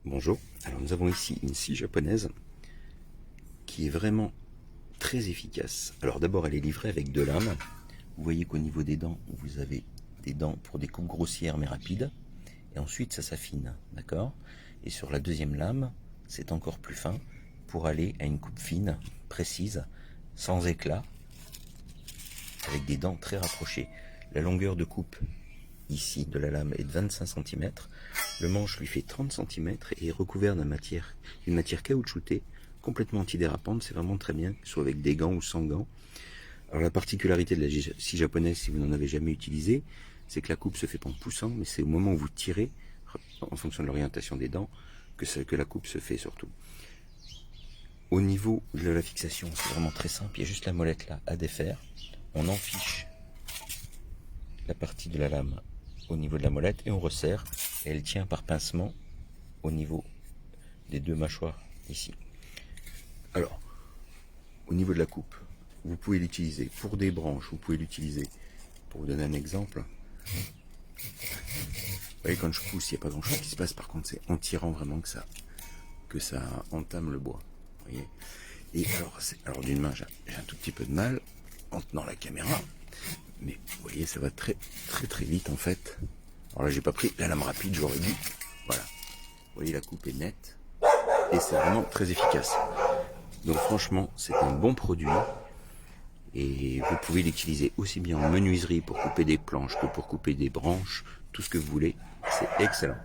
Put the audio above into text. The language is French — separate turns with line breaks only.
Bonjour, alors nous avons ici une scie japonaise qui est vraiment très efficace. Alors d'abord elle est livrée avec deux lames. Vous voyez qu'au niveau des dents, vous avez des dents pour des coupes grossières mais rapides. Et ensuite ça s'affine, d'accord? Et sur la deuxième lame, c'est encore plus fin pour aller à une coupe fine, précise, sans éclat, avec des dents très rapprochées. La longueur de coupe ici de la lame est de 25 cm. Le manche lui fait 30 cm et est recouvert d'une matière caoutchoutée, complètement antidérapante. C'est vraiment très bien, soit avec des gants ou sans gants. Alors la particularité de la scie japonaise, si vous n'en avez jamais utilisé, c'est que la coupe se fait pas en poussant, mais c'est au moment où vous tirez, en fonction de l'orientation des dents, que la coupe se fait surtout. Au niveau de la fixation, c'est vraiment très simple. Il y a juste la molette là à défaire. On enfiche la partie de la lame au niveau de la molette et on resserre, et elle tient par pincement au niveau des deux mâchoires ici. Alors, au niveau de la coupe, vous pouvez l'utiliser pour des branches, vous pouvez l'utiliser, pour vous donner un exemple, vous voyez quand je pousse, il n'y a pas grand chose qui se passe, par contre c'est en tirant vraiment que ça entame le bois. Vous voyez. Et alors d'une main j'ai un tout petit peu de mal en tenant la caméra, mais vous voyez ça va très vite en fait. Alors là j'ai pas pris la lame rapide, j'aurais dû. Voilà. Vous voyez la coupe est nette et c'est vraiment très efficace. Donc franchement c'est un bon produit et vous pouvez l'utiliser aussi bien en menuiserie pour couper des planches que pour couper des branches, tout ce que vous voulez, c'est excellent.